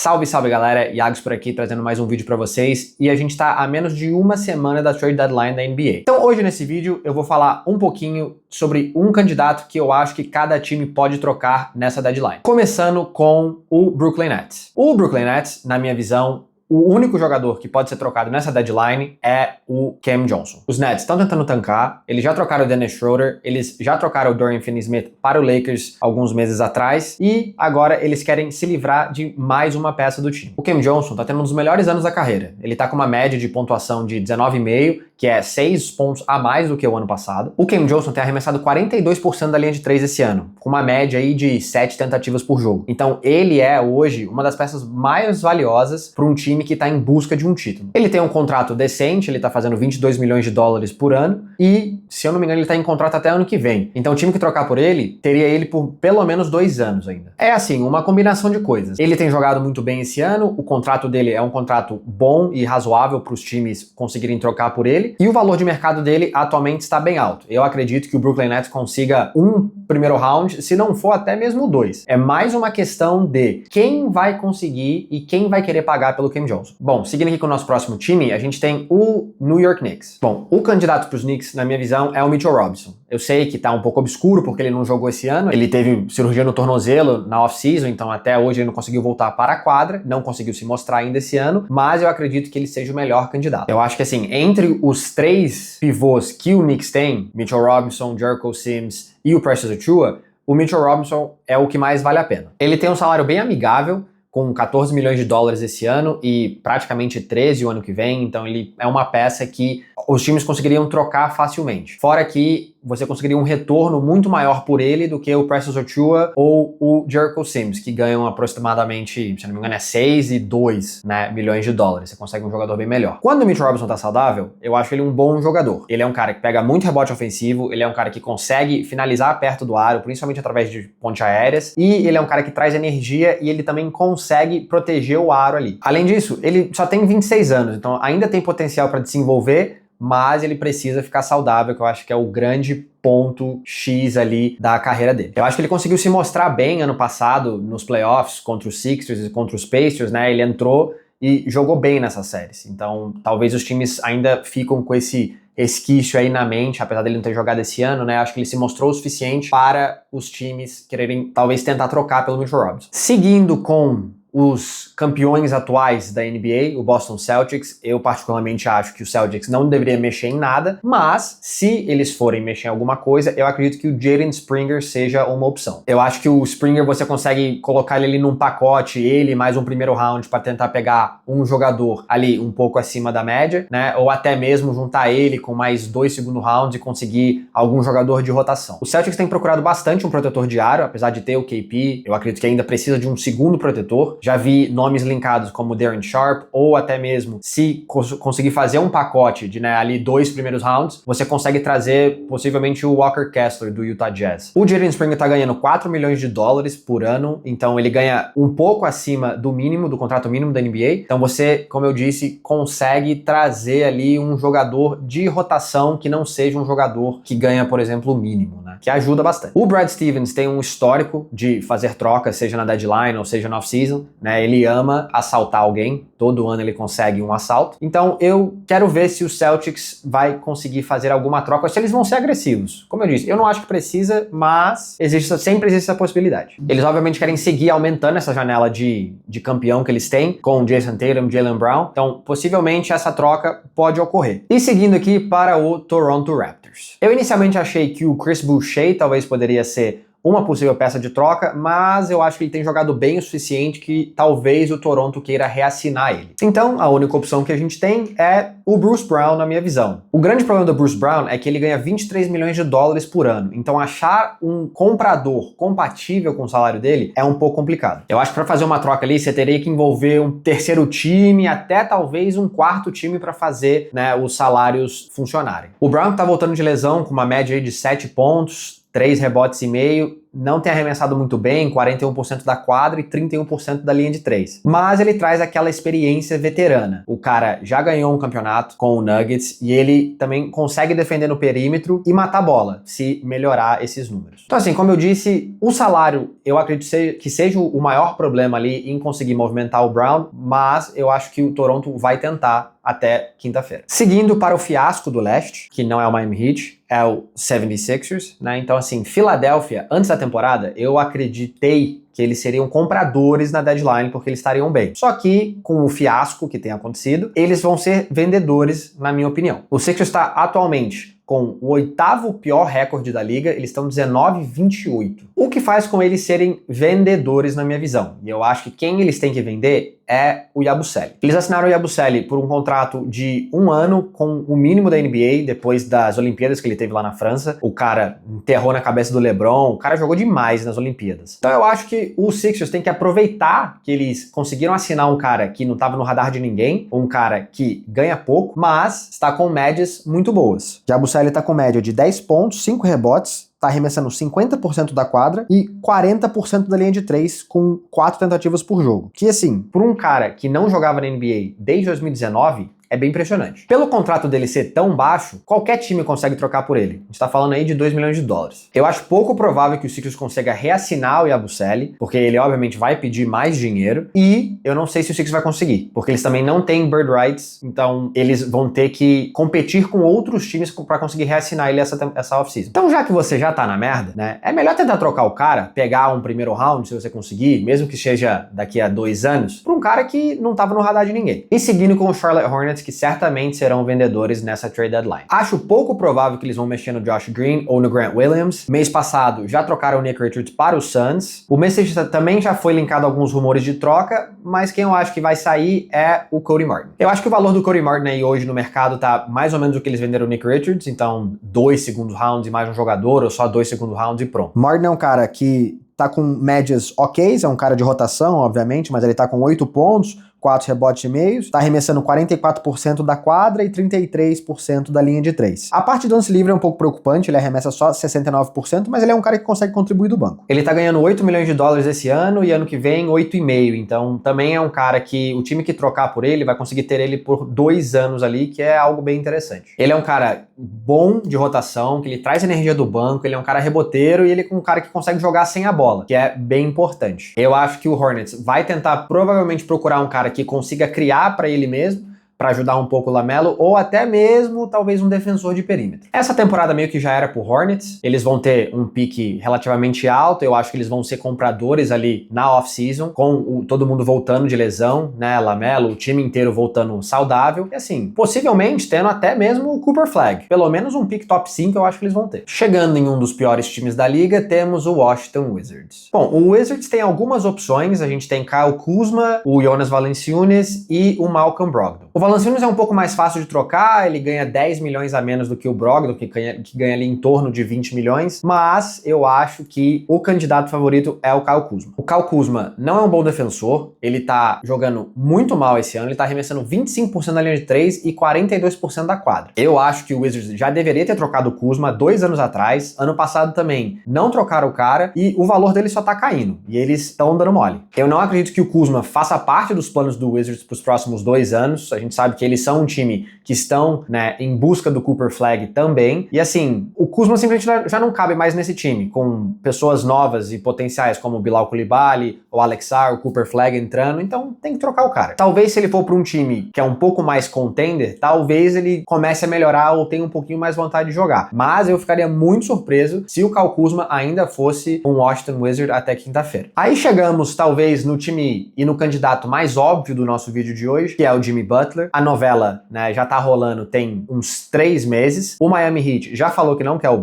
Salve, salve galera, Iago por aqui trazendo mais um vídeo pra vocês e a gente tá a menos de uma semana da trade deadline da NBA. Então hoje nesse vídeo eu vou falar um pouquinho sobre um candidato que eu acho que cada time pode trocar nessa deadline. Começando com o Brooklyn Nets. O Brooklyn Nets, na minha visão, o único jogador que pode ser trocado nessa deadline é o Cam Johnson. Os Nets estão tentando tancar, eles já trocaram o Dennis Schroeder, eles já trocaram o Dorian Finney-Smith para o Lakers alguns meses atrás e agora eles querem se livrar de mais uma peça do time. O Cam Johnson está tendo um dos melhores anos da carreira. Ele está com uma média de pontuação de 19,5, que é 6 pontos a mais do que o ano passado. O Cam Johnson tem arremessado 42% da linha de 3 esse ano, com uma média aí de 7 tentativas por jogo. Então ele é hoje uma das peças mais valiosas para um time que está em busca de um título. Ele tem um contrato decente, ele está fazendo 22 milhões de dólares por ano e, se eu não me engano, ele está em contrato até ano que vem. Então o time que trocar por ele, teria ele por pelo menos 2 anos ainda. É assim, uma combinação de coisas. Ele tem jogado muito bem esse ano, o contrato dele é um contrato bom e razoável para os times conseguirem trocar por ele, e o valor de mercado dele atualmente está bem alto. Eu acredito que o Brooklyn Nets consiga um primeiro round, se não for até mesmo 2. É mais uma questão de quem vai conseguir e quem vai querer pagar pelo Cam Johnson. Bom, seguindo aqui com o nosso próximo time, a gente tem o New York Knicks. Bom, o candidato para os Knicks, na minha visão, é o Mitchell Robinson. Eu sei que tá um pouco obscuro porque ele não jogou esse ano, ele teve cirurgia no tornozelo na off-season, então até hoje ele não conseguiu voltar para a quadra, não conseguiu se mostrar ainda esse ano, mas eu acredito que ele seja o melhor candidato. Eu acho que assim, entre os 3 pivôs que o Knicks tem, Mitchell Robinson, Jericho Sims e o Precious Achiuwa, o Mitchell Robinson é o que mais vale a pena. Ele tem um salário bem amigável, com 14 milhões de dólares esse ano e praticamente 13 o ano que vem, então ele é uma peça que os times conseguiriam trocar facilmente. Fora que você conseguiria um retorno muito maior por ele do que o Precious Achiuwa ou o Jericho Sims, que ganham aproximadamente, se não me engano, é 6 e 2, né, milhões de dólares. Você consegue um jogador bem melhor. Quando o Mitchell Robinson tá saudável, eu acho ele um bom jogador. Ele é um cara que pega muito rebote ofensivo, ele é um cara que consegue finalizar perto do aro, principalmente através de ponte aéreas, e ele é um cara que traz energia e ele também consegue proteger o aro ali. Além disso, ele só tem 26 anos, então ainda tem potencial para desenvolver, mas ele precisa ficar saudável, que eu acho que é o grande ponto X ali da carreira dele. Eu acho que ele conseguiu se mostrar bem ano passado nos playoffs contra os Sixers e contra os Pacers, né? Ele entrou e jogou bem nessas séries. Então, talvez os times ainda ficam com esse resquício aí na mente, apesar dele não ter jogado esse ano, né? Acho que ele se mostrou o suficiente para os times quererem talvez tentar trocar pelo Mitchell Robinson. Seguindo com os campeões atuais da NBA, o Boston Celtics, eu particularmente acho que o Celtics não deveria mexer em nada, mas se eles forem mexer em alguma coisa, eu acredito que o Jaden Springer seja uma opção. Eu acho que o Springer você consegue colocar ele ali num pacote, ele mais um primeiro round para tentar pegar um jogador ali um pouco acima da média, né? Ou até mesmo juntar ele com mais 2 segundo rounds e conseguir algum jogador de rotação. O Celtics tem procurado bastante um protetor de aro, apesar de ter o KP, eu acredito que ainda precisa de um segundo protetor. Já vi nomes linkados como Darren Sharp, ou até mesmo se conseguir fazer um pacote de, né, ali 2 primeiros rounds, você consegue trazer possivelmente o Walker Kessler do Utah Jazz. O Jaden Springer tá ganhando 4 milhões de dólares por ano, então ele ganha um pouco acima do mínimo, do contrato mínimo da NBA. Então você, como eu disse, consegue trazer ali um jogador de rotação que não seja um jogador que ganha, por exemplo, o mínimo, né? Que ajuda bastante. O Brad Stevens tem um histórico de fazer trocas, seja na deadline ou seja na off-season, né? Ele ama assaltar alguém, todo ano ele consegue um assalto. Então eu quero ver se o Celtics vai conseguir fazer alguma troca, ou se eles vão ser agressivos. Como eu disse, eu não acho que precisa, mas sempre existe essa possibilidade. Eles obviamente querem seguir aumentando essa janela de campeão que eles têm, com Jason Tatum, Jaylen Brown, então possivelmente essa troca pode ocorrer. E seguindo aqui para o Toronto Raptors. Eu inicialmente achei que o Chris Boucher talvez poderia ser uma possível peça de troca, mas eu acho que ele tem jogado bem o suficiente que talvez o Toronto queira reassinar ele. Então, a única opção que a gente tem é o Bruce Brown, na minha visão. O grande problema do Bruce Brown é que ele ganha 23 milhões de dólares por ano, então achar um comprador compatível com o salário dele é um pouco complicado. Eu acho que para fazer uma troca ali, você teria que envolver um terceiro time, até talvez um quarto time para fazer, né, os salários funcionarem. O Brown tá voltando de lesão com uma média aí de 7 pontos, 3 rebotes e meio, não tem arremessado muito bem, 41% da quadra e 31% da linha de 3. Mas ele traz aquela experiência veterana. O cara já ganhou um campeonato com o Nuggets e ele também consegue defender no perímetro e matar a bola, se melhorar esses números. Então assim, como eu disse, o salário eu acredito que seja o maior problema ali em conseguir movimentar o Brown, mas eu acho que o Toronto vai tentar até quinta-feira. Seguindo para o fiasco do leste, que não é o Miami Heat, é o 76ers, né? Então assim, Filadélfia, antes da temporada, eu acreditei que eles seriam compradores na deadline porque eles estariam bem. Só que, com o fiasco que tem acontecido, eles vão ser vendedores, na minha opinião. O Sixers está atualmente com o 8º pior recorde da liga, eles estão 19-28. O que faz com eles serem vendedores na minha visão. E eu acho que quem eles têm que vender é o Yabusele. Eles assinaram o Yabusele por um contrato de 1 ano com o mínimo da NBA, depois das Olimpíadas que ele teve lá na França. O cara enterrou na cabeça do LeBron, o cara jogou demais nas Olimpíadas. Então eu acho que o Sixers tem que aproveitar que eles conseguiram assinar um cara que não estava no radar de ninguém, um cara que ganha pouco, mas está com médias muito boas. Yabusele está com média de 10 pontos, 5 rebotes, tá arremessando 50% da quadra e 40% da linha de 3 com 4 tentativas por jogo. Que assim, por um cara que não jogava na NBA desde 2019, é bem impressionante. Pelo contrato dele ser tão baixo, qualquer time consegue trocar por ele. A gente tá falando aí de 2 milhões de dólares. Eu acho pouco provável que o Sixers consiga reassinar o Yabusele, porque ele obviamente vai pedir mais dinheiro, e eu não sei se o Sixers vai conseguir, porque eles também não têm bird rights, então eles vão ter que competir com outros times para conseguir reassinar ele essa off-season. Então já que você já tá na merda, né, é melhor tentar trocar o cara, pegar um primeiro round, se você conseguir, mesmo que seja daqui a 2 anos, pra um cara que não tava no radar de ninguém. E seguindo com o Charlotte Hornets, que certamente serão vendedores nessa trade deadline. Acho pouco provável que eles vão mexer no Josh Green ou no Grant Williams. Mês passado já trocaram o Nick Richards para o Suns. O Message também já foi linkado a alguns rumores de troca, mas quem eu acho que vai sair é o Cody Martin. Eu acho que o valor do Cody Martin aí hoje no mercado tá mais ou menos o que eles venderam o Nick Richards, então 2 segundos rounds e mais um jogador, ou só 2 segundos rounds e pronto. Martin é um cara que tá com médias ok, é um cara de rotação, obviamente, mas ele tá com 8 pontos, 4 rebotes e meios, tá arremessando 44% da quadra e 33% da linha de 3. A parte do lance livre é um pouco preocupante, ele arremessa só 69%, mas ele é um cara que consegue contribuir do banco. Ele tá ganhando 8 milhões de dólares esse ano e ano que vem 8,5, então também é um cara que o time que trocar por ele vai conseguir ter ele por 2 anos ali, que é algo bem interessante. Ele é um cara bom de rotação, que ele traz energia do banco, ele é um cara reboteiro e ele é um cara que consegue jogar sem a bola, que é bem importante. Eu acho que o Hornets vai tentar provavelmente procurar um cara que consiga criar para ele mesmo, para ajudar um pouco o LaMelo, ou até mesmo talvez um defensor de perímetro. Essa temporada meio que já era pro Hornets, eles vão ter um pique relativamente alto, eu acho que eles vão ser compradores ali na off-season, com todo mundo voltando de lesão, né, LaMelo, o time inteiro voltando saudável, e assim, possivelmente tendo até mesmo o Cooper Flag, pelo menos um pick top 5 eu acho que eles vão ter. Chegando em um dos piores times da liga, temos o Washington Wizards. Bom, o Wizards tem algumas opções, a gente tem Kyle Kuzma, o Jonas Valanciunas e o Malcolm Brogdon. O Valanciunas é um pouco mais fácil de trocar, ele ganha 10 milhões a menos do que o Brogdon, que ganha ali em torno de 20 milhões, mas eu acho que o candidato favorito é o Kyle Kuzma. O Kyle Kuzma não é um bom defensor, ele tá jogando muito mal esse ano, ele tá arremessando 25% da linha de 3 e 42% da quadra. Eu acho que o Wizards já deveria ter trocado o Kuzma 2 anos atrás, ano passado também não trocaram o cara e o valor dele só tá caindo, e eles estão dando mole. Eu não acredito que o Kuzma faça parte dos planos do Wizards pros próximos 2 anos, a gente sabe que eles são um time que estão, né, em busca do Cooper Flag também. E assim, o Kuzma simplesmente já não cabe mais nesse time, com pessoas novas e potenciais como o Bilal Coulibaly, o Alex Sarr, o Cooper Flag entrando, então tem que trocar o cara. Talvez se ele for para um time que é um pouco mais contender, talvez ele comece a melhorar ou tenha um pouquinho mais vontade de jogar. Mas eu ficaria muito surpreso se o Kyle Kuzma ainda fosse um Washington Wizard até quinta-feira. Aí chegamos talvez no time e no candidato mais óbvio do nosso vídeo de hoje, que é o Jimmy Butler. A novela, né, já tá rolando tem uns 3 meses. O Miami Heat já falou que não quer o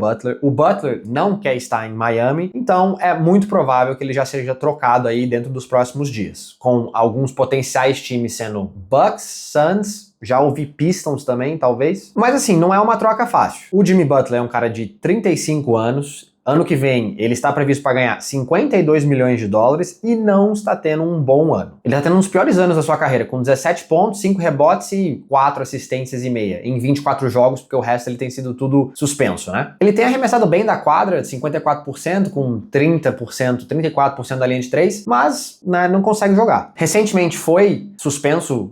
Butler não quer estar em Miami, então é muito provável que ele já seja trocado aí dentro dos próximos dias, com alguns potenciais times sendo Bucks, Suns, já ouvi Pistons também, talvez. Mas assim, não é uma troca fácil. O Jimmy Butler é um cara de 35 anos, Ano que vem, ele está previsto para ganhar 52 milhões de dólares e não está tendo um bom ano. Ele está tendo um dos piores anos da sua carreira, com 17 pontos, 5 rebotes e 4 assistências e meia em 24 jogos, porque o resto ele tem sido tudo suspenso, né? Ele tem arremessado bem da quadra, 54%, com 30%, 34% da linha de 3, mas né, não consegue jogar. Recentemente foi suspenso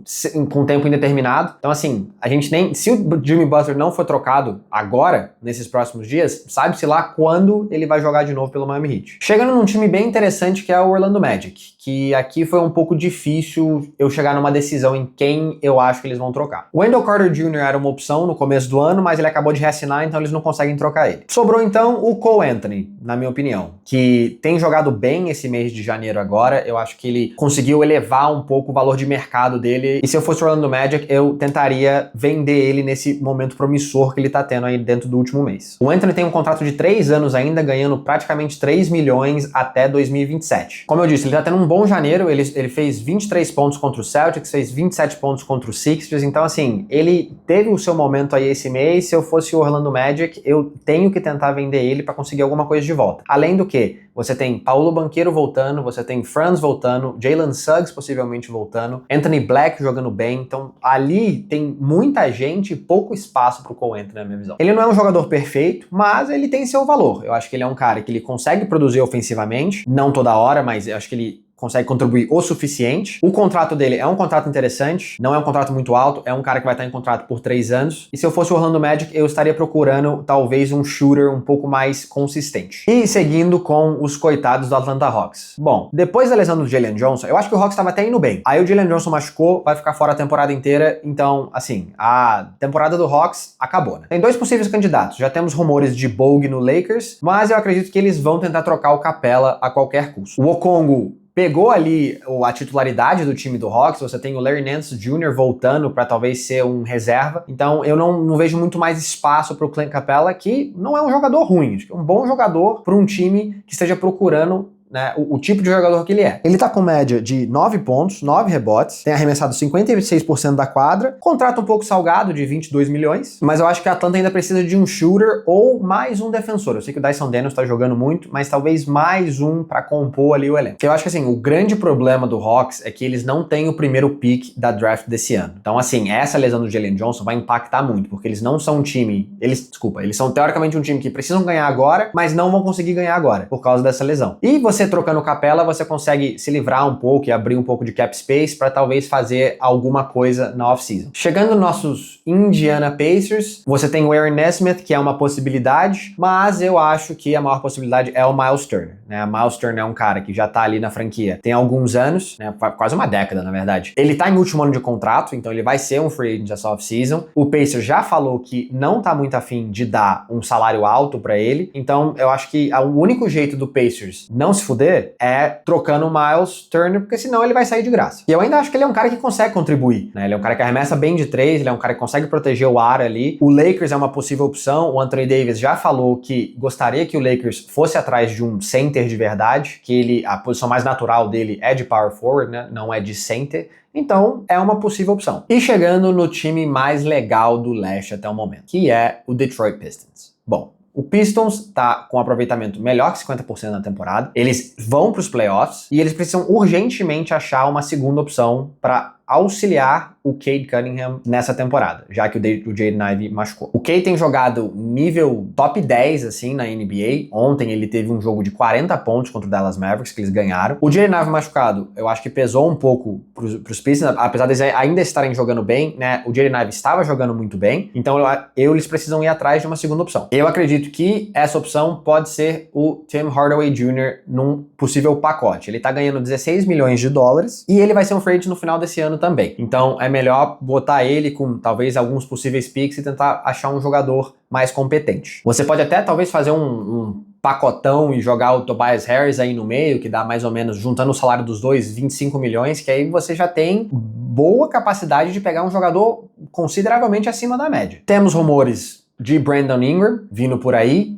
com tempo indeterminado, então assim, a gente nem... Se o Jimmy Butler não for trocado agora, nesses próximos dias, sabe-se lá quando ele vai jogar de novo pelo Miami Heat. Chegando num time bem interessante que é o Orlando Magic, que aqui foi um pouco difícil eu chegar numa decisão em quem eu acho que eles vão trocar. O Wendell Carter Jr. era uma opção no começo do ano, mas ele acabou de reassinar, então eles não conseguem trocar ele. Sobrou então o Cole Anthony, na minha opinião, que tem jogado bem esse mês de janeiro agora. Eu acho que ele conseguiu elevar um pouco o valor de mercado dele, e se eu fosse o Orlando Magic, eu tentaria vender ele nesse momento promissor que ele tá tendo aí dentro do último mês. O Anthony tem um contrato de 3 anos ainda, ganhando praticamente 3 milhões até 2027. Como eu disse, ele tá tendo um bom janeiro, ele fez 23 pontos contra o Celtics, fez 27 pontos contra o Sixers, então assim, ele teve o seu momento aí esse mês. Se eu fosse o Orlando Magic, eu tenho que tentar vender ele para conseguir alguma coisa de volta. Além do que, você tem Paulo Banchero voltando, você tem Franz voltando, Jalen Suggs possivelmente voltando, Anthony Black jogando bem, então ali tem muita gente e pouco espaço pro Cole Anthony, na minha visão. Ele não é um jogador perfeito, mas ele tem seu valor. Eu acho que ele é um cara que ele consegue produzir ofensivamente, não toda hora, mas eu acho que ele consegue contribuir o suficiente. O contrato dele é um contrato interessante, não é um contrato muito alto, é um cara que vai estar em contrato por 3 anos. E se eu fosse o Orlando Magic, eu estaria procurando talvez um shooter um pouco mais consistente. E seguindo com os coitados do Atlanta Hawks. Bom, depois da lesão do Jalen Johnson, eu acho que o Hawks estava até indo bem. Aí o Jalen Johnson machucou, vai ficar fora a temporada inteira, então, assim, a temporada do Hawks acabou, né? Tem 2 possíveis candidatos, já temos rumores de Bogue no Lakers, mas eu acredito que eles vão tentar trocar o Capela a qualquer custo. O Okongwu pegou ali a titularidade do time do Hawks, você tem o Larry Nance Jr. voltando para talvez ser um reserva, então eu não vejo muito mais espaço para o Clint Capela, que não é um jogador ruim, acho que é um bom jogador para um time que esteja procurando, né, o tipo de jogador que ele é. Ele tá com média de 9 pontos, 9 rebotes, tem arremessado 56% da quadra, contrato um pouco salgado de 22 milhões, mas eu acho que a Atlanta ainda precisa de um shooter ou mais um defensor. Eu sei que o Dyson Daniels tá jogando muito, mas talvez mais um pra compor ali o elenco. Eu acho que assim, o grande problema do Hawks é que eles não têm o primeiro pick da draft desse ano. Então assim, essa lesão do Jalen Johnson vai impactar muito, porque eles não são um time, eles são teoricamente um time que precisam ganhar agora, mas não vão conseguir ganhar agora, por causa dessa lesão. E você trocando o Capela, você consegue se livrar um pouco e abrir um pouco de cap space para talvez fazer alguma coisa na off-season. Chegando nos nossos Indiana Pacers, você tem o Aaron Nesmith, que é uma possibilidade, mas eu acho que a maior possibilidade é o Miles Turner, né? Miles Turner é um cara que já tá ali na franquia tem alguns anos, né? Quase uma década, na verdade. Ele tá em último ano de contrato, então ele vai ser um free agent essa off-season. O Pacers já falou que não tá muito afim de dar um salário alto para ele, então eu acho que o único jeito do Pacers não se fuder é trocando o Miles Turner, porque senão ele vai sair de graça. E eu ainda acho que ele é um cara que consegue contribuir, né? Ele é um cara que arremessa bem de 3, ele é um cara que consegue proteger o ar ali. O Lakers é uma possível opção, o Anthony Davis já falou que gostaria que o Lakers fosse atrás de um center de verdade, que a posição mais natural dele é de power forward, né? Não é de center. Então, é uma possível opção. E chegando no time mais legal do leste até o momento, que é o Detroit Pistons. Bom, o Pistons tá com um aproveitamento melhor que 50% na temporada. Eles vão para os playoffs e eles precisam urgentemente achar uma segunda opção para auxiliar o Cade Cunningham nessa temporada, já que o Jaden Ivey machucou. O Cade tem jogado nível top 10, assim, na NBA. Ontem ele teve um jogo de 40 pontos contra o Dallas Mavericks, que eles ganharam. O Jaden Ivey machucado, eu acho que pesou um pouco pros Pistons, apesar deles ainda estarem jogando bem, né? O Jaden Ivey estava jogando muito bem, então eles precisam ir atrás de uma segunda opção. Eu acredito que essa opção pode ser o Tim Hardaway Jr. num possível pacote. Ele tá ganhando 16 milhões de dólares e ele vai ser um free agent no final desse ano também. Então é melhor botar ele com talvez alguns possíveis picks e tentar achar um jogador mais competente. Você pode até talvez fazer um pacotão e jogar o Tobias Harris aí no meio, que dá mais ou menos, juntando o salário dos dois, 25 milhões, que aí você já tem boa capacidade de pegar um jogador consideravelmente acima da média. Temos rumores de Brandon Ingram vindo por aí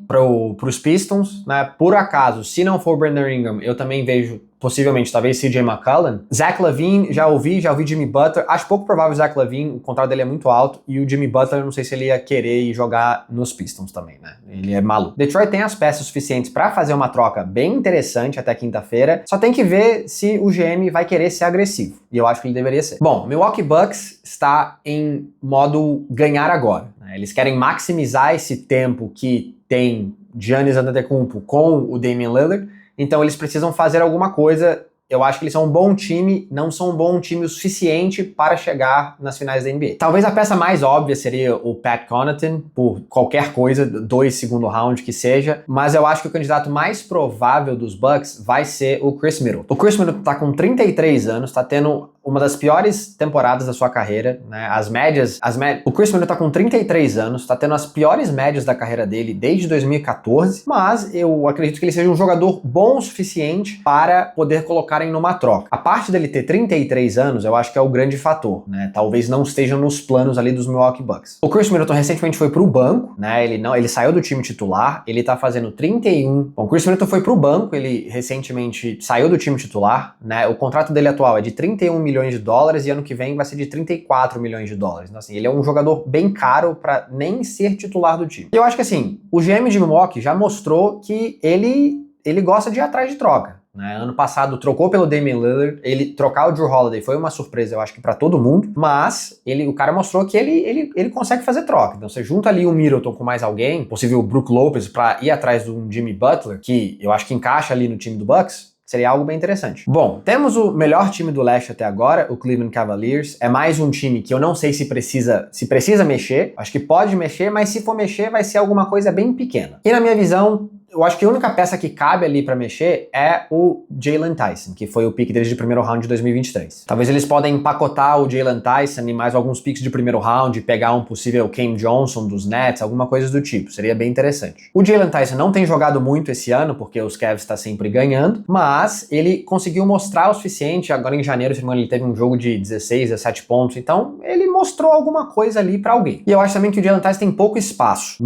pros Pistons, né? Por acaso, se não for Brandon Ingram, eu também vejo possivelmente, talvez CJ McCollum. Zach LaVine, já ouvi Jimmy Butler. Acho pouco provável o Zach LaVine, o contrato dele é muito alto. E o Jimmy Butler, eu não sei se ele ia querer ir jogar nos Pistons também, né? Ele é maluco. Detroit tem as peças suficientes para fazer uma troca bem interessante até quinta-feira. Só tem que ver se o GM vai querer ser agressivo. E eu acho que ele deveria ser. Bom, Milwaukee Bucks está em modo ganhar agora, né? Eles querem maximizar esse tempo que tem Giannis Antetokounmpo com o Damian Lillard. Então eles precisam fazer alguma coisa. Eu acho que eles são um bom time, não são um bom time o suficiente para chegar nas finais da NBA. Talvez a peça mais óbvia seria o Pat Connaughton, por qualquer coisa, 2 segundo round que seja, mas eu acho que o candidato mais provável dos Bucks vai ser o Chris Middleton. O Chris Middleton tá com 33 anos, tá tendo uma das piores temporadas da sua carreira, né? O Chris Middleton tá com 33 anos, tá tendo as piores médias da carreira dele desde 2014, mas eu acredito que ele seja um jogador bom o suficiente para poder colocarem numa troca. A parte dele ter 33 anos, eu acho que é o grande fator, né? Talvez não estejam nos planos ali dos Milwaukee Bucks. O Chris Middleton recentemente foi pro banco, né? Ele saiu do time titular, ele tá fazendo 31. Bom, o Chris Middleton foi pro banco, ele recentemente saiu do time titular, né? O contrato dele atual é de 31 milhões de dólares e ano que vem vai ser de 34 milhões de dólares. Então, assim, ele é um jogador bem caro para nem ser titular do time. E eu acho que, assim, o GM de Milwaukee já mostrou que ele gosta de ir atrás de troca, né? Ano passado trocou pelo Damian Lillard, ele trocar o Jrue Holiday foi uma surpresa, eu acho que pra todo mundo, mas o cara mostrou que ele consegue fazer troca. Então você junta ali o Middleton com mais alguém, possível o Brook Lopez pra ir atrás do Jimmy Butler, que eu acho que encaixa ali no time do Bucks, seria algo bem interessante. Bom, temos o melhor time do leste até agora, o Cleveland Cavaliers. É mais um time que eu não sei se precisa mexer. Acho que pode mexer, mas se for mexer vai ser alguma coisa bem pequena. E na minha visão, eu acho que a única peça que cabe ali pra mexer é o Jalen Tyson, que foi o pick deles de primeiro round de 2023. Talvez eles podem empacotar o Jalen Tyson e mais alguns picks de primeiro round, pegar um possível Cam Johnson dos Nets, alguma coisa do tipo. Seria bem interessante. O Jalen Tyson não tem jogado muito esse ano, porque os Cavs está sempre ganhando, mas ele conseguiu mostrar o suficiente. Agora em janeiro, ele teve um jogo de 16, 17 pontos, então ele mostrou alguma coisa ali pra alguém. E eu acho também que o Jalen Tyson tem pouco espaço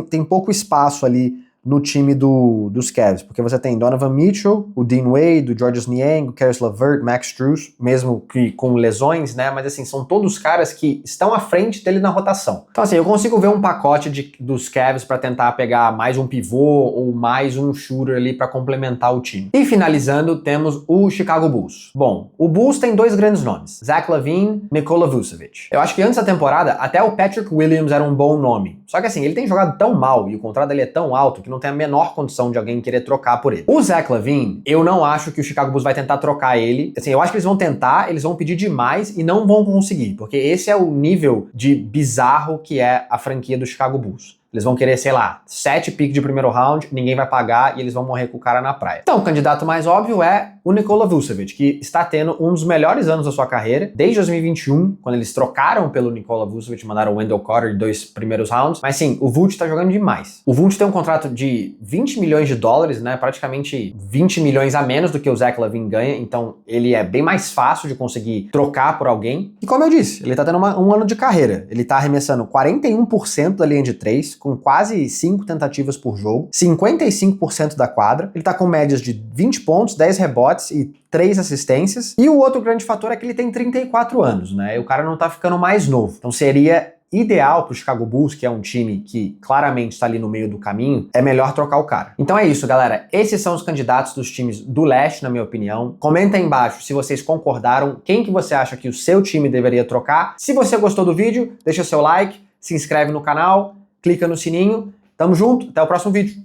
tem pouco espaço ali no time dos Cavs, porque você tem Donovan Mitchell, o Dean Wade, o Georges Niang, o Caris LeVert, Max Strus, mesmo que com lesões, né, mas assim, são todos caras que estão à frente dele na rotação. Então assim, eu consigo ver um pacote dos Cavs para tentar pegar mais um pivô ou mais um shooter ali para complementar o time. E finalizando, temos o Chicago Bulls. Bom, o Bulls tem 2 grandes nomes, Zach LaVine, Nikola Vucevic. Eu acho que antes da temporada, até o Patrick Williams era um bom nome. Só que assim, ele tem jogado tão mal e o contrato dele é tão alto que não tem a menor condição de alguém querer trocar por ele. O Zach LaVine, eu não acho que o Chicago Bulls vai tentar trocar ele. Assim, eu acho que eles vão tentar, eles vão pedir demais e não vão conseguir, porque esse é o nível de bizarro que é a franquia do Chicago Bulls. Eles vão querer, sei lá, 7 picks de primeiro round, ninguém vai pagar e eles vão morrer com o cara na praia. Então, o candidato mais óbvio é o Nikola Vucevic, que está tendo um dos melhores anos da sua carreira, desde 2021, quando eles trocaram pelo Nikola Vucevic, mandaram o Wendell Carter de 2 primeiros rounds. Mas sim, o Vult tá jogando demais. O Vult tem um contrato de 20 milhões de dólares, né? Praticamente 20 milhões a menos do que o Zach LaVine ganha, então ele é bem mais fácil de conseguir trocar por alguém. E como eu disse, ele tá tendo um ano de carreira. Ele tá arremessando 41% da linha de 3, com quase 5 tentativas por jogo, 55% da quadra. Ele tá com médias de 20 pontos, 10 rebotes e 3 assistências. E o outro grande fator é que ele tem 34 anos, né? E o cara não tá ficando mais novo. Então seria ideal pro Chicago Bulls, que é um time que claramente está ali no meio do caminho, é melhor trocar o cara. Então é isso, galera. Esses são os candidatos dos times do leste, na minha opinião. Comenta aí embaixo se vocês concordaram, quem que você acha que o seu time deveria trocar. Se você gostou do vídeo, deixa seu like, se inscreve no canal, clica no sininho. Tamo junto, até o próximo vídeo.